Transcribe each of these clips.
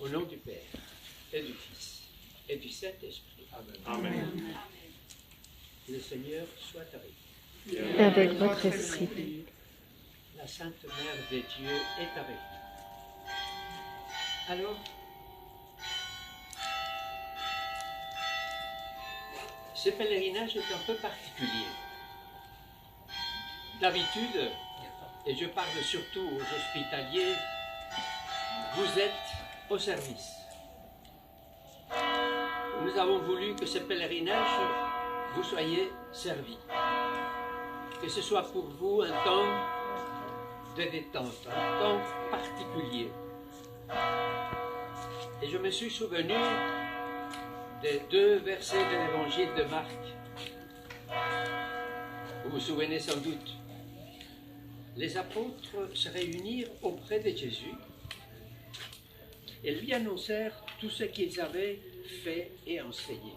Au nom du Père, et du Fils, et du Saint-Esprit. Amen. Amen. Le Seigneur soit avec vous. Et avec votre esprit. La Sainte Mère de Dieu est avec nous. Alors, ce pèlerinage est un peu particulier. D'habitude, et je parle surtout aux hospitaliers, vous êtes au service. Nous avons voulu que ce pèlerinage, vous soyez servis. Que ce soit pour vous un temps de détente, un temps particulier. Et je me suis souvenu des 2 versets de l'évangile de Marc. Vous vous souvenez sans doute. Les apôtres se réunirent auprès de Jésus et lui annoncèrent tout ce qu'ils avaient fait et enseigné.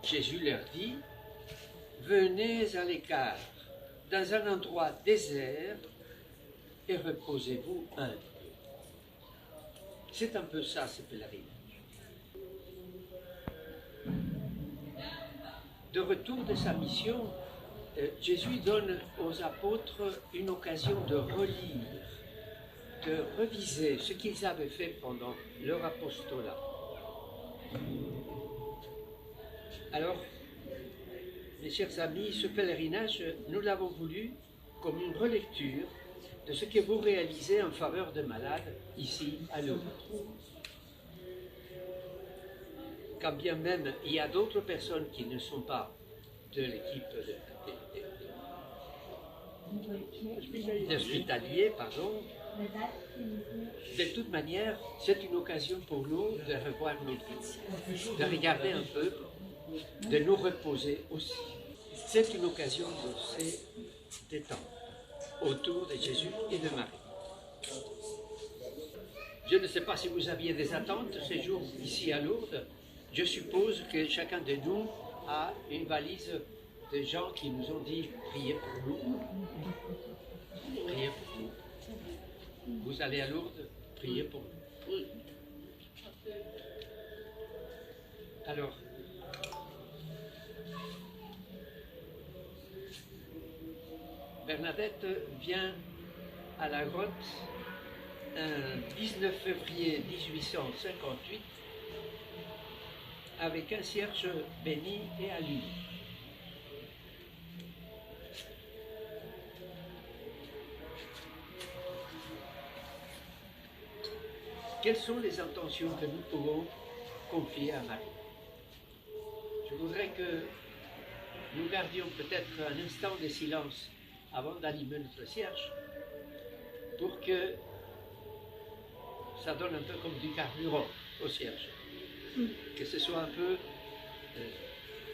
Jésus leur dit, « Venez à l'écart, dans un endroit désert, et reposez-vous un peu. » C'est un peu ça, ce pèlerinage. De retour de sa mission, Jésus donne aux apôtres une occasion de relire, de reviser ce qu'ils avaient fait pendant leur apostolat. Alors, mes chers amis, ce pèlerinage, nous l'avons voulu comme une relecture de ce que vous réalisez en faveur de malades ici à Lourdes. Quand bien même il y a d'autres personnes qui ne sont pas de l'équipe d'hospitaliers, de toute manière, c'est une occasion pour nous de revoir nos vies, de regarder un peu, de nous reposer aussi. C'est une occasion de se détendre autour de Jésus et de Marie. Je ne sais pas si vous aviez des attentes ces jours ici à Lourdes. Je suppose que chacun de nous a une valise de gens qui nous ont dit « Priez pour nous ». Priez pour nous. Vous allez à Lourdes, priez pour nous. Alors, Bernadette vient à la grotte un 19 février 1858 avec un cierge béni et allumé. Quelles sont les intentions que nous pouvons confier à Marie? Je voudrais que nous gardions peut-être un instant de silence avant d'allumer notre cierge, pour que ça donne un peu comme du carburant au cierge. Que ce soit un peu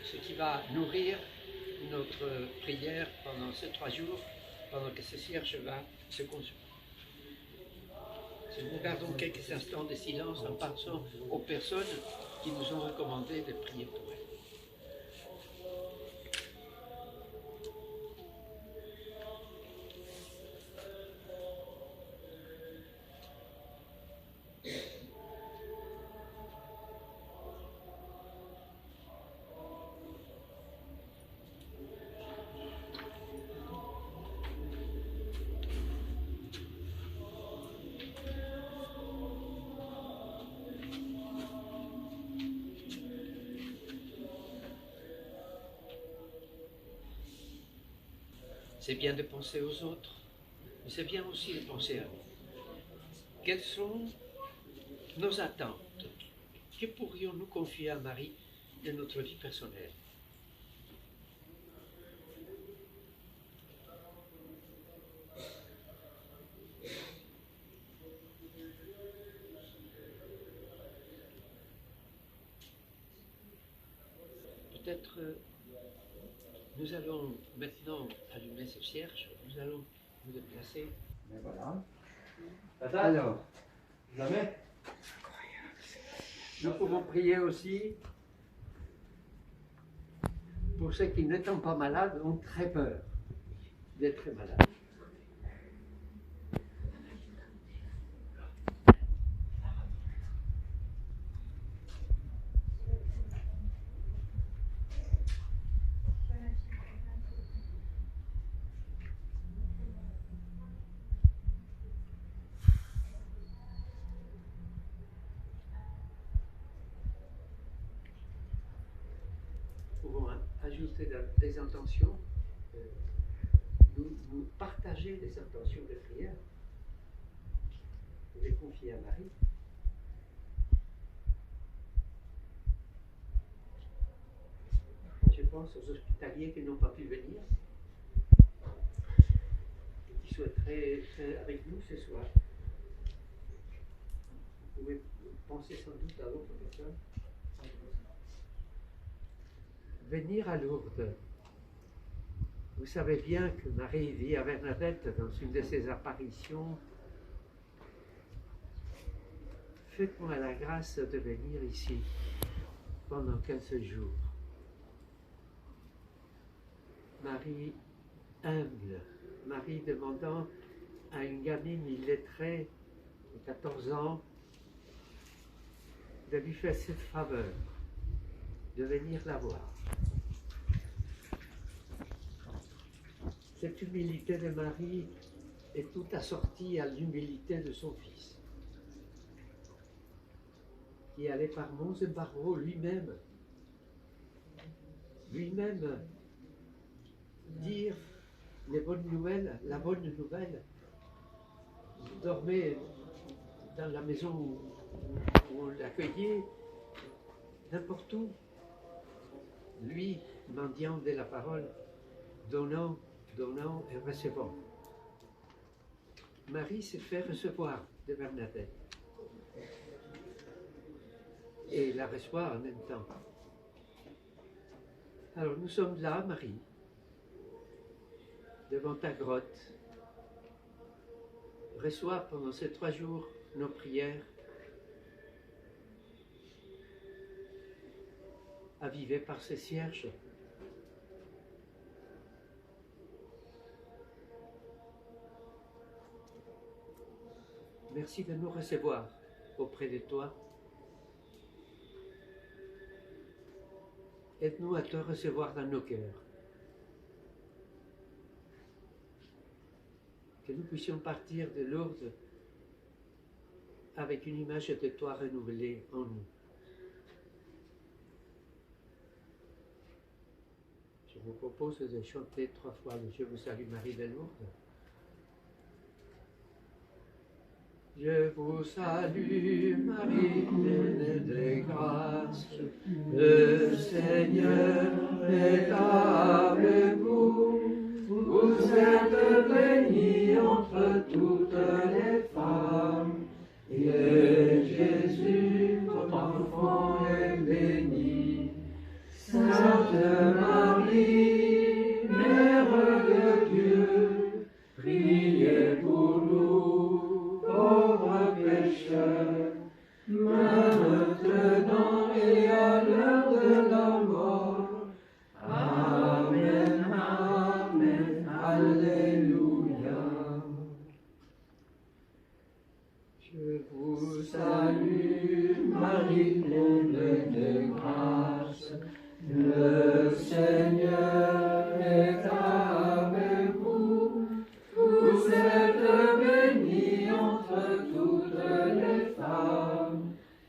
ce qui va nourrir notre prière pendant ces 3 jours, pendant que ce cierge va se consumer. Si nous gardons quelques instants de silence en pensant aux personnes qui nous ont recommandé de prier pour elles. C'est bien de penser aux autres, mais c'est bien aussi de penser à nous. Quelles sont nos attentes? Que pourrions-nous confier à Marie de notre vie personnelle? Peut-être nous allons maintenant allumer ce cierge, nous allons nous déplacer. Mais voilà. Alors, Jamais. nous pouvons prier aussi pour ceux qui, n'étant pas malades, ont très peur d'être malades. juste des intentions, nous partager des intentions de prière, les confier à Marie. Je pense aux hospitaliers qui n'ont pas pu venir et qui souhaiteraient être avec nous ce soir. Vous pouvez penser sans doute à d'autres personnes. Venir à Lourdes. Vous savez bien que Marie dit à Bernadette dans une de ses apparitions, faites-moi la grâce de venir ici pendant 15 jours. Marie humble, Marie demandant à une gamine illettrée de 14 ans de lui faire cette faveur, de venir la voir. Cette humilité de Marie est tout assortie à l'humilité de son fils, qui allait par monts et barreaux lui-même dire les bonnes nouvelles, la bonne nouvelle. Il dormait dans la maison où on l'accueillait, n'importe où. Lui, mendiant de la parole, donnant et recevant. Marie s'est fait recevoir de Bernadette et la reçoit en même temps. Alors nous sommes là, Marie, devant ta grotte. Reçois pendant ces 3 jours nos prières, avivées par ces cierges. Merci de nous recevoir auprès de toi. Aide-nous à te recevoir dans nos cœurs. Que nous puissions partir de Lourdes avec une image de toi renouvelée en nous. Je vous propose de chanter 3 fois le Je vous salue Marie de Lourdes. Je vous salue, Marie, pleine de grâce. Le Seigneur est avec vous. Vous êtes bénie entre toutes les femmes. Et Jésus, votre enfant, est béni. Sainte Marie, Mère de Dieu, priez pour nous, pauvres pécheurs, maintenant et à l'heure de la mort. Amen, amen, alléluia. Je vous salue, Marie pleine de grâce, le Seigneur est avec vous. Vous êtes bénie entre toutes les femmes,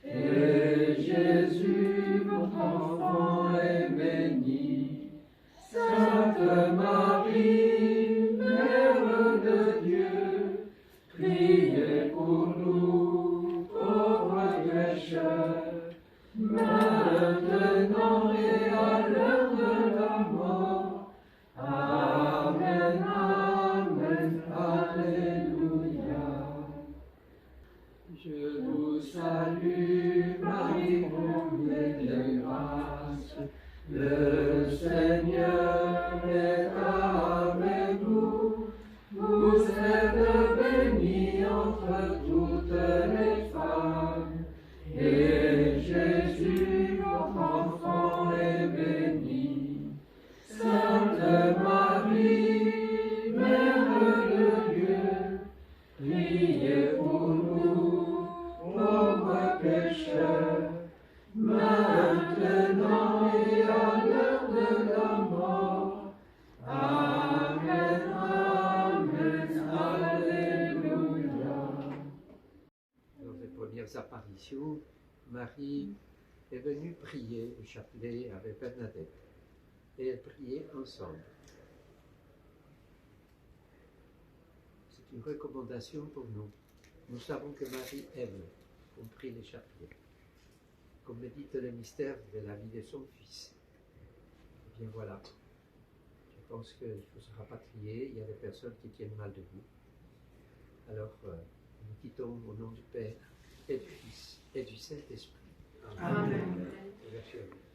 et Jésus, votre enfant, est béni. Sainte Marie, Mère de Dieu, priez pour nous, pauvres pécheurs, maintenant et à l'heure de la mort. Amen, amen, alléluia. Je vous salue, Marie, pleine de grâce. Le Seigneur est avec vous. Vous êtes bénie entre toutes les femmes. Et Jésus, votre enfant, est béni. Sainte Marie, Mère de Dieu, priez pour nous, pauvres pécheurs, maintenant et à l'heure de la mort. Amen, amen, alléluia. Dans les premières apparitions, Marie est venue prier au chapelet avec Bernadette. et prier ensemble. C'est une recommandation pour nous. Nous savons que Marie aime, compris les chapelets. Comme médite le mystère de la vie de son fils. Eh bien voilà. Je pense qu'il faut se rapatrier. Il y a des personnes qui tiennent mal debout. Alors, nous quittons au nom du Père, et du Fils, et du Saint-Esprit. Amen. Amen. Merci à vous.